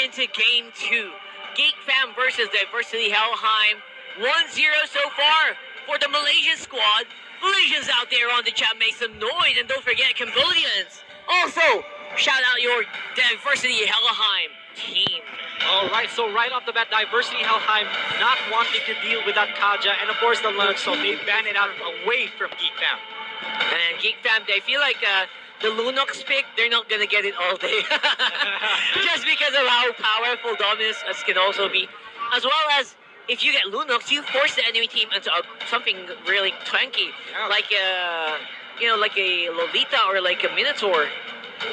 into Game 2. Geek Fam versus Diversity Helheim. 1-0 so far for the Malaysian squad. Malaysians out there on the chat, make some noise. And don't forget Cambodians. Also, shout out your Diversity Helheim team. Alright, so right off the bat, Diversity Helheim not wanting to deal with that Kaja and of course the Linux, so they ban it out away from Geek Fam. And Geek Fam, they feel like the Lunox pick, they're not gonna get it all day. Just because of how powerful Dominus can also be. As well as, if you get Lunox, you force the enemy team into something really tanky. Yeah. Like like a Lolita or like a Minotaur.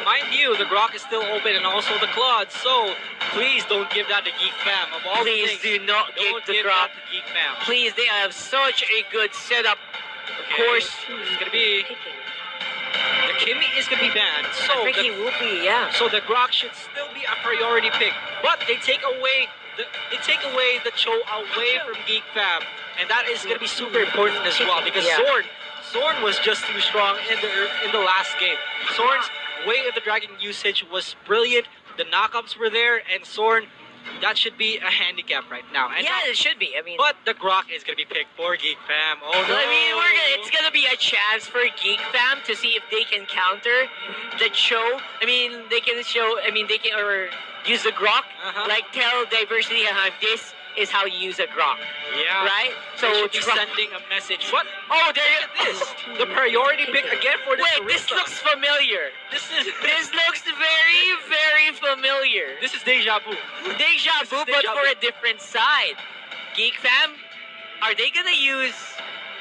Mind you, the Grok is still open and also the Claude, so please don't give that to Geek Fam. Of all please things, do not give the Grok to Geek Fam. Please, they have such a good setup. Okay. Of course, this is gonna be the Kimmy is gonna be banned. So I think he will be, yeah. So the Grok should still be a priority pick, but they take away the Cho away from Geek Fam, and that is gonna be super important as well because Zorn was just too strong in the last game. Zorn's way of the dragon usage was brilliant. The knockups were there, and Zorn, that should be a handicap right now. And yeah, it should be. I mean, but the Grok is gonna be picked for Geek Fam. Oh no! I mean, it's gonna be a chance for Geek Fam to see if they can counter the Cho. I mean, they can or use the Grok. Like tell Diversity this is how you use a Grok. Yeah. Right? So they should be sending a message. What? Oh, there it is. The priority pick again for the Wait, this looks familiar. This looks very, very familiar. This is deja vu. Deja vu, but for a different side. Geek Fam, are they gonna use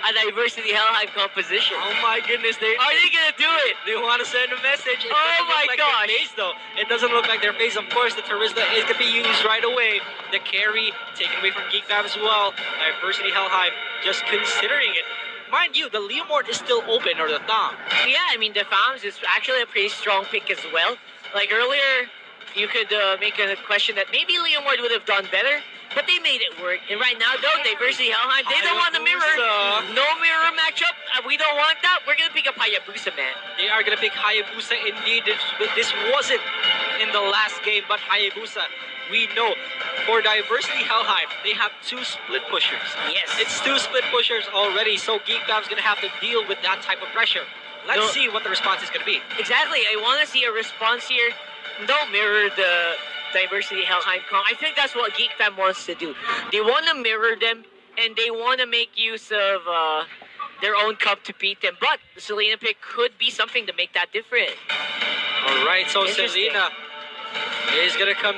a Diversity Helheim composition? Oh my goodness, are they gonna do it? They want to send a message. Oh my gosh. Their face, though. It doesn't look like their face. Of course, the Terizla is gonna be used right away. The carry taken away from Geek Fam as well. Diversity Helheim just considering it. Mind you, the Leomord is still open, or the Thom. Yeah, I mean, the Thoms is actually a pretty strong pick as well. Like earlier, you could make a question that maybe Leomord would have done better. But they made it work. And right now, though, Diversity Helheim, they don't want the mirror. No mirror matchup. We don't want that. We're going to pick up Hayabusa, man. They are going to pick Hayabusa indeed. This wasn't in the last game, but Hayabusa, we know. For Diversity Helheim, they have 2 split pushers. Yes. It's 2 split pushers already, so Geek Fam's going to have to deal with that type of pressure. Let's see what the response is going to be. Exactly. I want to see a response here. Don't mirror the Diversity Helheim comp. I think that's what Geek Fam wants to do. They want to mirror them, and they want to make use of their own comp to beat them. But the Selena pick could be something to make that different. Alright, so Selena is going to come.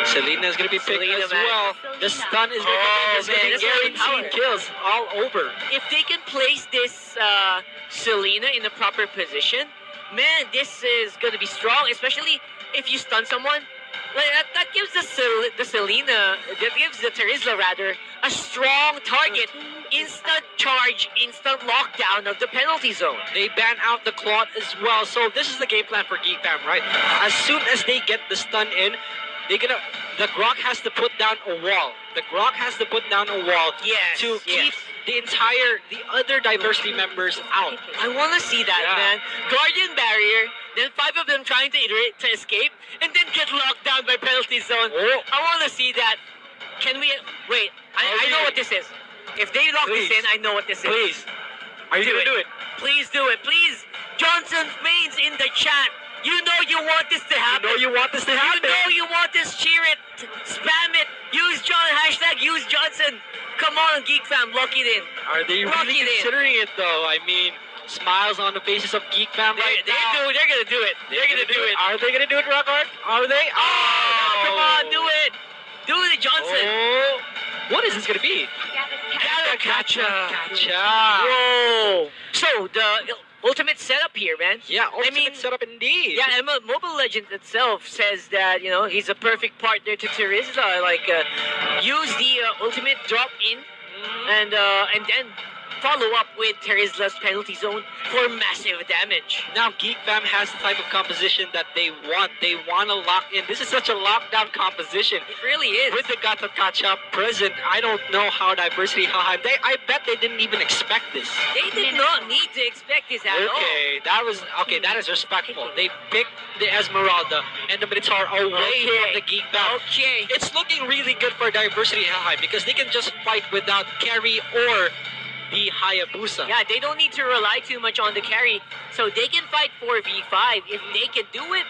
Selena is going to be picked as well. The stun is going to be guaranteed kills all over. If they can place this Selena in the proper position, man, this is going to be strong, especially if you stun someone. That gives the Selena, that gives the Terizla rather, a strong target. Instant charge, instant lockdown of the penalty zone. They ban out the Claude as well. So this is the game plan for Geek Fam, right? As soon as they get the stun in, the Grok has to put down a wall. The Grok has to put down a wall to keep the other Diversity members out. I want to see that, man. Guardian barrier, then 5 of them trying to escape, and then get locked down by penalty zone. I want to see that. Can we... Wait, I know what this is. If they lock this in, I know what this is. Please. Are you going to do it? Please do it. Please. Johnson Mains in the chat. You know you want this to happen. You know you want this to happen. You know you want this. Cheer it. Spam it. Use John. # use Johnson. Come on, Geek Fam. Lock it in. Are they really considering it, though? I mean, smiles on the faces of Geek Fam right now. They're going to do it. They're going to do it. Are they going to do it, Rockard? Are they? Oh, come on. Do it. Do it, Johnson. Oh. What is this going to be? Gotcha. Whoa. So, the ultimate setup here, man. Yeah, ultimate setup indeed. Yeah, and Mobile Legends itself says that, he's a perfect partner to Terizla. Like, use the ultimate drop in, and then follow up with Terizla's penalty zone for massive damage. Now Geek Fam has the type of composition that they want. They want to lock in. This is such a lockdown composition. It really is. With the Gatakacha present, I don't know how Diversity Helheim. I bet they didn't even expect this. They did not need to expect this at all. That is respectful. They picked the Esmeralda and the Minotaur away from the Geek Fam. Okay. It's looking really good for Diversity Helheim because they can just fight without carry or the Hayabusa. Yeah, they don't need to rely too much on the carry, so they can fight 4v5. If they can do it,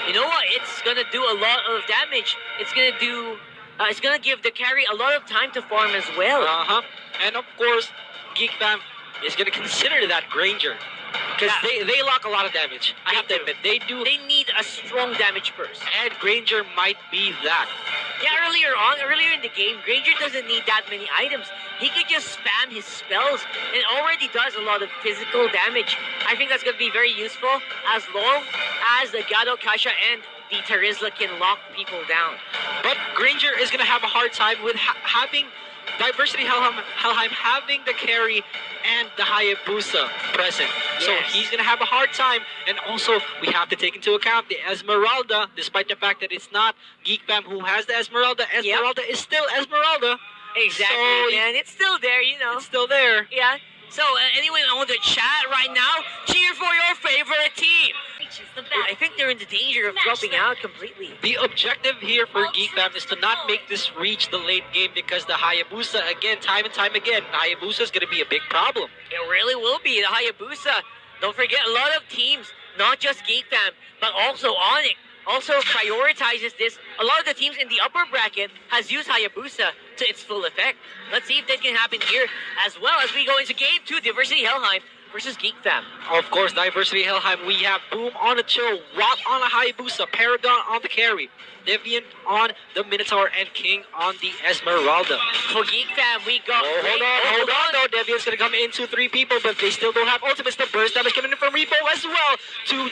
you know what? It's gonna do a lot of damage. It's gonna give the carry a lot of time to farm as well. And of course, Geek Fam is gonna consider that Granger. Because they lock a lot of damage. I have to admit, they do. They need a strong damage burst. And Granger might be that. Yeah, earlier in the game, Granger doesn't need that many items. He could just spam his spells and it already does a lot of physical damage. I think that's going to be very useful as long as the Gado Kasha and the Terizla can lock people down. But Granger is going to have a hard time with having Diversity Helheim having the carry and the Hayabusa present. So he's going to have a hard time. And also, we have to take into account the Esmeralda, despite the fact that it's not Geek Fam who has the Esmeralda. Esmeralda is still Esmeralda. Exactly, so, man. It's still there, you know. It's still there. Yeah. So, anyone on the chat right now, cheer for your favorite team. I think they're in the danger of dropping out completely. The objective here for Geek Fam is to not make this reach the late game because the Hayabusa, again, time and time again, Hayabusa is going to be a big problem. It really will be. The Hayabusa, don't forget, a lot of teams, not just Geek Fam, but also Onyx, also prioritizes this. A lot of the teams in the upper bracket has used Hayabusa to its full effect. Let's see if that can happen here as well as we go into Game 2, Diversity Helheim versus Geek Fam. Of course, Diversity Helheim, we have Boom on the chill, Rot on the Hayabusa, Paragon on the carry, Deviant on the Minotaur, and King on the Esmeralda. For Geek Fam, we got... Hold on, though. Deviant's going to come into 3 people, but they still don't have ultimates. The burst damage coming in from Repo as well. Too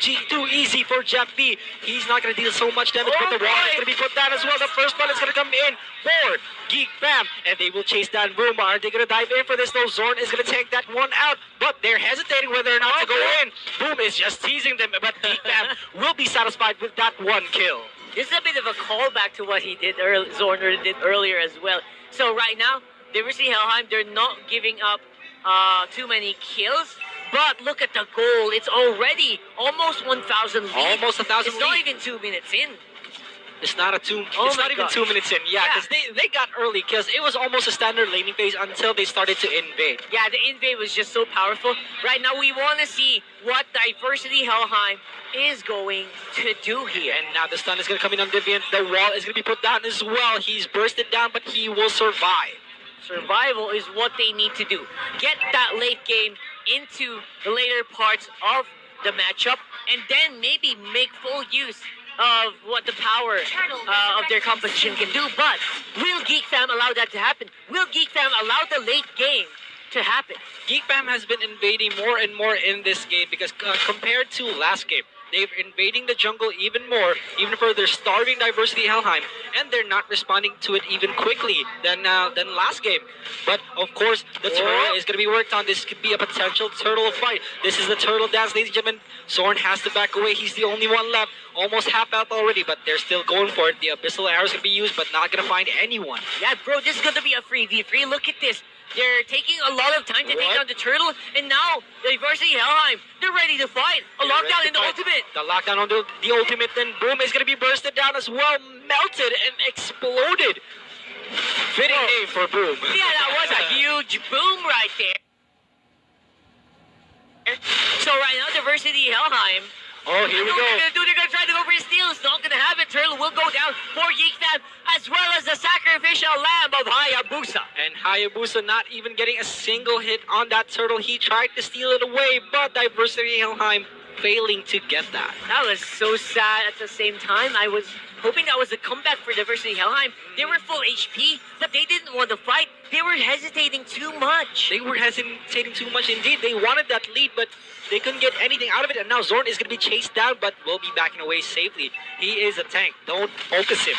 easy for Jeff B. He's not going to deal so much damage, but the wall is going to be put down as well. The first one is going to come in for Geek Fam, and they will chase down Boom. Are they going to dive in for this? No, Zorn is going to take that one out, but they're hesitating whether or not to go in. Boom is just teasing them, but Geek Fam will be satisfied with that one kill. This is a bit of a callback to what he did Zorner did earlier as well. So right now, Diversity Helheim, they're not giving up too many kills. But look at the goal. It's already almost 1,000 lead. Almost 1,000 It's not even 2 minutes in. It's not even 2 minutes in. Yeah, because they got early because it was almost a standard laning phase until they started to invade. Yeah, the invade was just so powerful. Right now, we want to see what Diversity Helheim is going to do here. And now the stun is going to come in on Deviant. The wall is going to be put down as well. He's bursted down, but he will survive. Survival is what they need to do. Get that late game into the later parts of the matchup, and then maybe make full use of what the power of their competition can do. But will Geek Fam allow that to happen? Will Geek Fam allow the late game to happen? Geek Fam has been invading more and more in this game because compared to last game, they're invading the jungle even more, even further, starving Diversity Helheim, and they're not responding to it even quickly than last game. But of course, the turtle is going to be worked on. This could be a potential turtle fight. This is the turtle dance, ladies and gentlemen. Zorn has to back away. He's the only one left. Almost half out already, but they're still going for it. The abyssal arrow is going to be used, but not going to find anyone. Yeah, bro, this is going to be a free v3. Look at this. They're taking a lot of time to take down the turtle, and now Diversity Helheim, they're ready to fight. A lockdown in the ultimate. The lockdown on the ultimate, then Boom is going to be bursted down as well, melted and exploded. Fitting name for Boom. Yeah, that was a huge boom right there. So right now, Diversity Helheim. Oh, here we go. They're going to try to go for his steal. It's not going to happen. Turtle will go down for Geek Fam, as well as the sacrificial lamb of Hayabusa. And Hayabusa not even getting a single hit on that turtle. He tried to steal it away, but Diversity Helheim failing to get that. That was so sad at the same time. I was hoping that was a comeback for Diversity Helheim. They were full HP, but they didn't want to fight. They were hesitating too much. They were hesitating too much indeed. They wanted that lead, but they couldn't get anything out of it. And now Zorn is going to be chased down, but will be backing away safely. He is a tank. Don't focus him.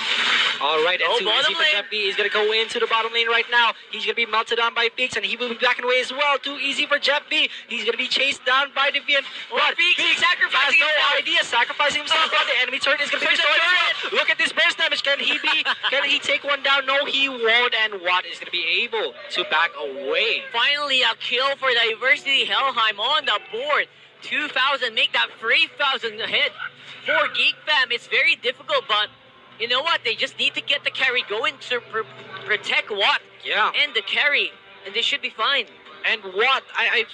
All right, and Oh, too bottom easy for lane. Jeff B. He's going to go into the bottom lane right now. He's going to be melted down by Feeks, and he will be backing away as well. Too easy for Jeff B. He's going to be chased down by Deviant. But Feeks Feeks has sacrificing no himself. idea, sacrificing himself. But the enemy turret is going to be destroyed as well. Look at this burst damage. Can he take one down? No, he won't. And Watt is going to be able to back away. Finally, a kill for Diversity Helheim on the board. 2,000, make that 3,000 ahead. For Geek Fam, it's very difficult, but you know what? They just need to get the carry going to protect Watt Yeah. and the carry, and they should be fine. And Watt,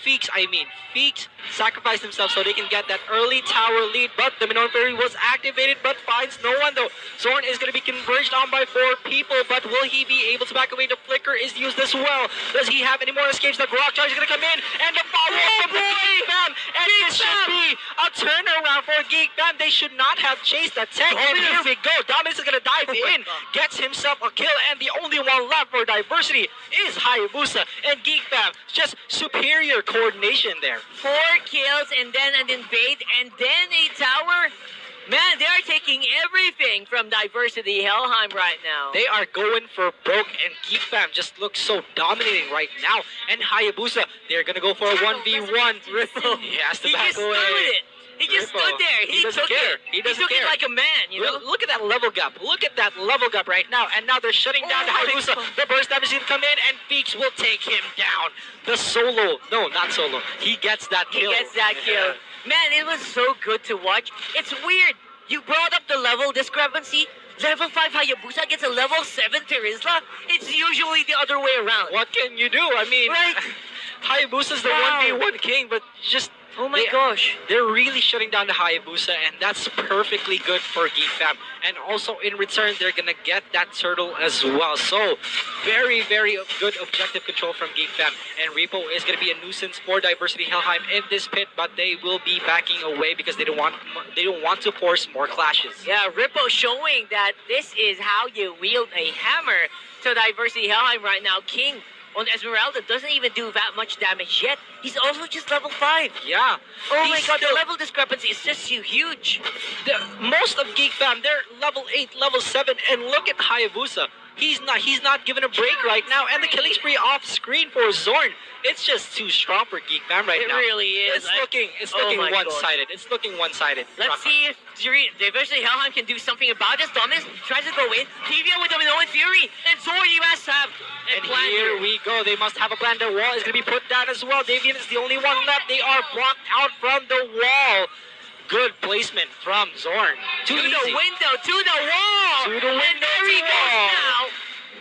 Feeks sacrificed himself so they can get that early tower lead, but the Minoan Fury was activated, but finds no one though. Zorn is going to be converged on by 4 people, but will he be able to back away? The Flicker is used as well. Does he have any more escapes? The Grok Charge is going to come in, and the follow-up from the Geek Fam, and this should be a turnaround for Geek Fam. They should not have chased the tank, and here we go. Dominus is going to dive in, gets himself a kill, and the only one left for Diversity is Hayabusa, and Geek Fam, just superior coordination there. 4 kills and then an invade and then a tower. Man, they are taking everything from Diversity Helheim right now. They are going for broke, and Geek Fam just looks so dominating right now. And Hayabusa, they're gonna go for a 1v1. Ripple. He has to He back just away. stood it. He just Ripple. stood there. He doesn't took care. it. He doesn't took care. it like a man, you know? Look at that level gap. Look at that level gap right now. And now they're shutting down the Oh my Hayabusa. God. The burst damage is going to come in, and Feeks will take him down. The solo. No, not solo. He gets that He kill. gets that kill. Man, it was so good to watch. It's weird. You brought up the level discrepancy. Level 5 Hayabusa gets a level 7 Terizla. It's usually the other way around. What can you do? I mean, Right? Hayabusa's the Wow. 1v1 king, but just... Oh my they- gosh. They're really shutting down the Hayabusa, and that's perfectly good for Geek Fam. And also, in return, they're gonna get that turtle as well. So, very, very good objective control from Geek Fam. And Repo is gonna be a nuisance for Diversity Helheim in this pit, but they will be backing away because they don't want to force more clashes. Yeah, Rippo showing that this is how you wield a hammer to Diversity Helheim right now. King on Esmeralda doesn't even do that much damage yet. He's also just level 5. Yeah. Oh my He's god, the still- level discrepancy is just so huge. Most of Geek Fam, they're level 8, level 7, and look at Hayabusa. He's not given a break right now, and the killing spree off screen for Zorn. It's just too strong for Geek Fam right It now. really is. It's looking Oh my gosh. one-sided. It's looking one-sided. Let's see if Diversity Helheim can do something about this. Dominus tries to go in. Devia with the Minoan Fury. And Zor, you must have a And plan here we go. They must have a plan. The wall is going to be put down as well. Davian is the only one left. They are blocked out from the wall. Good placement from Zorn. To the window, to the wall. To the window, And there he to goes wall. now.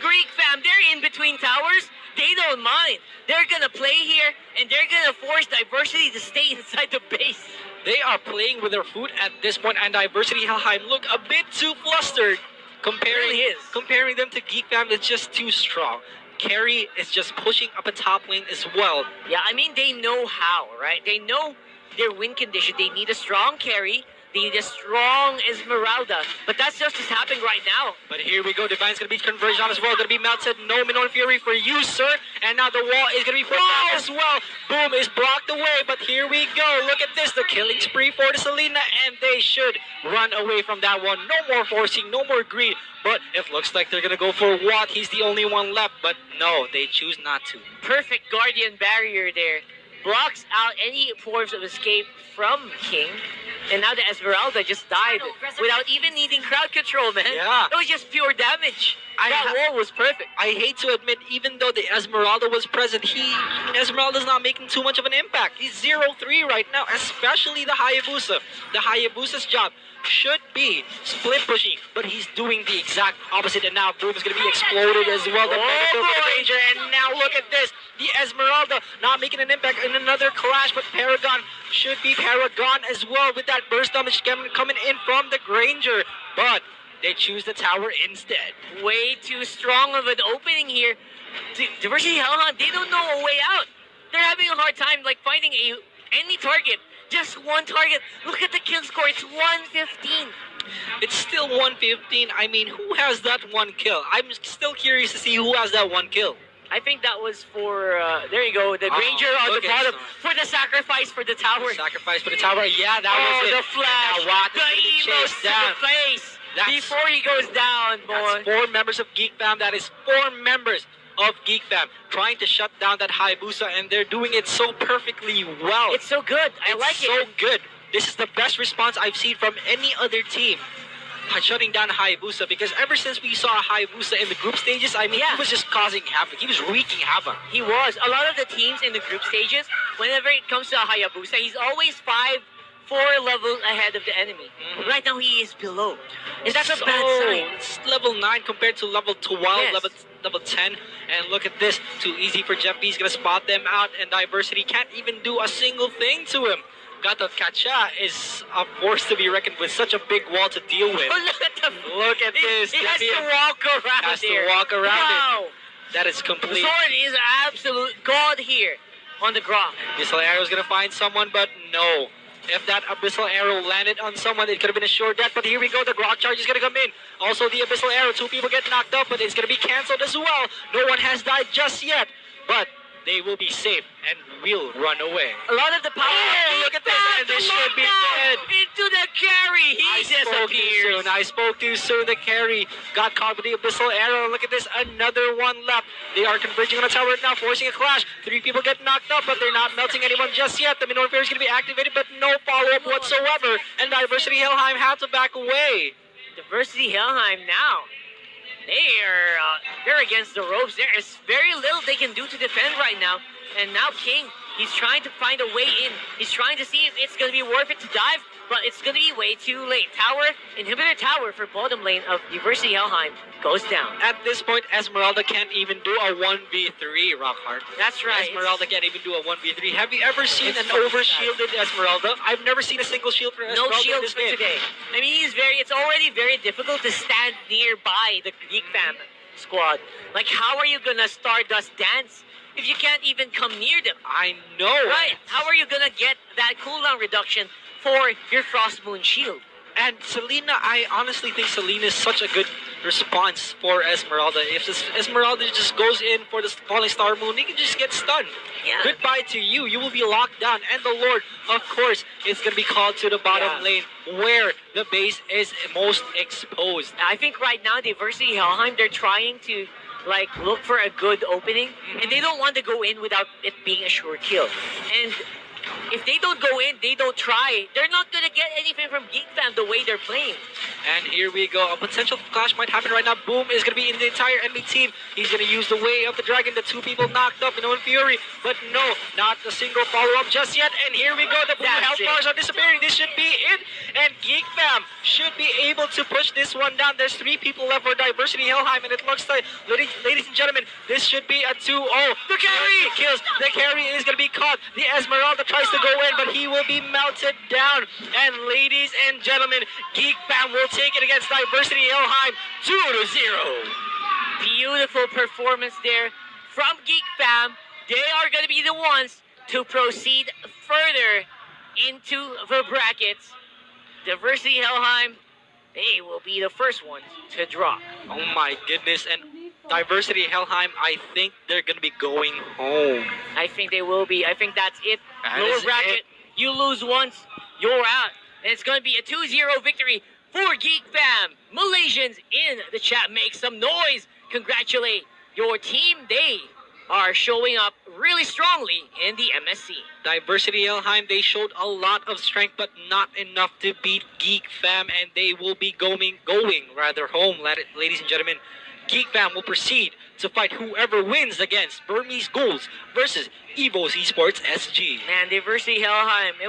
Greek Fam, they're in between towers. They don't mind. They're going to play here, and they're going to force Diversity to stay inside the base. They are playing with their foot at this point, and Diversity Helheim look a bit too flustered. Really is. Comparing them to Geek Fam, it's just too strong. Carry is just pushing up a top lane as well. Yeah, I mean, they know how, right? They know their win condition. They need a strong carry. They need a strong Esmeralda. But that's just what's happening right now. But here we go. Divine's going to be converged on as well. Going to be melted. No Minoan Fury for you, sir. And now the wall is going to be put down as well. Boom is blocked away. But here we go. Look at this. The killing spree for the Selena. And they should run away from that one. No more forcing. No more greed. But it looks like they're going to go for Watt. He's the only one left. But no, they choose not to. Perfect Guardian barrier there. Blocks out any forms of escape from King. And now the Esmeralda just died without even needing crowd control, man. Yeah. It was just pure damage. That wall was perfect. I hate to admit, even though the Esmeralda was present, Esmeralda's not making too much of an impact. He's 0-3 right now, especially the Hayabusa. The Hayabusa's job should be split pushing, but he's doing the exact opposite, and now Boom is going to be exploded as well. The Ranger, and now look at this. The Esmeralda not making an impact in another clash, but Paragon should be Paragon as well with that burst damage coming in from the Granger, but they choose the tower instead. Way too strong of an opening here. Diversity Helheim, they don't know a way out. They're having a hard time like finding any target. Just one target. Look at the kill score. It's 115. It's still 115. I mean, who has that one kill? I'm still curious to see who has that one kill. I think that was for, there you go, the Granger on the bottom for the sacrifice for the tower. Sacrifice for the tower. Yeah, that was it. The flash. Now Watt The is emos chased to down. the face. before he goes down, boy. That's 4 members of Geek Fam. That is 4 members of Geek Fam trying to shut down that Hayabusa, and they're doing it so perfectly well. It's so good. I It's like so it. good. This is the best response I've seen from any other team shutting down Hayabusa, because ever since we saw Hayabusa in the group stages, I mean, Yeah. he was just causing havoc. He was wreaking havoc. He was. A lot of the teams in the group stages, whenever it comes to Hayabusa, he's always 4 levels ahead of the enemy. Mhm. Right now, he is below. And that's a So, bad sign. It's level 9 compared to level 12, Yes. level 10. And look at this. Too easy for Jeff. He's going to spot them out, and Diversity can't even do a single thing to him. Gato Kacha is a force to be reckoned with. Such a big wall to deal with. Oh, look at the... Look at this. He has Debbie to walk around has to here. walk around it. Wow. That is complete. Sword is absolute god here on the Grok. Abyssal Arrow is going to find someone, but no. If that Abyssal Arrow landed on someone, it could have been a sure death. But here we go. The Grok charge is going to come in. Also, the Abyssal Arrow. 2 people get knocked up, but it's going to be canceled as well. No one has died just yet. But they will be safe and will run away. A lot of the power... Oh, look at this. And this should be dead. Into the carry. He disappears. I spoke too soon. The carry got caught with the Abyssal Arrow. Look at this. Another one left. They are converging on a tower now, forcing a clash. 3 people get knocked up, but they're not melting anyone just yet. The Minotaur Fair is going to be activated, but no follow-up whatsoever. And Diversity Helheim had to back away. Diversity Helheim now. They're against the ropes. There is very little they can do to defend right now. And now King, he's trying to find a way in. He's trying to see if it's going to be worth it to dive, but it's going to be way too late. Inhibitor tower for bottom lane of Diversity Helheim goes down. At this point, Esmeralda can't even do a 1v3, Rockhart. That's right. Esmeralda can't even do a 1v3. Have you ever seen It's an fucking over-shielded Esmeralda? I've never seen a single shield for Esmeralda No in shields this for game. today. I mean, it's already very difficult to stand nearby the Geek Fam squad. Like, how are you going to Stardust dance if you can't even come near them? I know. Right. How are you going to get that cooldown reduction for your Frost Moon shield? And Selena, I honestly think Selena is such a good response for Esmeralda. If Esmeralda just goes in for the Falling Star Moon, he can just get stunned. Yeah. Goodbye to you. You will be locked down. And the Lord, of course, is going to be called to the bottom lane where the base is most exposed. I think right now, Diversity Helheim, they're trying to look for a good opening, and they don't want to go in without it being a sure kill. And if they don't go in, they don't try, they're not going to get anything from Geek Fam the way they're playing. And here we go. A potential clash might happen right now. Boom is going to be in the entire enemy team. He's going to use the way of the dragon. The 2 people knocked up in Fury. But no, not a single follow-up just yet. And here we go. The blue That's health it. bars are disappearing. This should be it. And Geek Fam should be able to push this one down. There's 3 people left for Diversity Helheim. And it looks like, ladies and gentlemen, this should be a 2-0. The carry kills. The carry is going to be caught. The Esmeralda tries to go in, but he will be melted down. And ladies and gentlemen, Geek Fam will take it against Diversity Helheim 2-0. Beautiful performance there from Geek Fam. They are going to be the ones to proceed further into the brackets. Diversity Helheim, they will be the first ones to drop. Oh my goodness. And Diversity Helheim, I think they're going to be going home. I think they will be. I think that's it. That Lower is bracket, it. you lose once, you're out. And it's going to be a 2-0 victory for Geek Fam. Malaysians in the chat, make some noise. Congratulate your team. They are showing up really strongly in the MSC. Diversity Helheim, they showed a lot of strength, but not enough to beat Geek Fam, and they will be going home, ladies and gentlemen. Geek Fam will proceed to fight whoever wins against Burmese Ghouls versus Evo's Esports SG. Man, Diversity Helheim, it was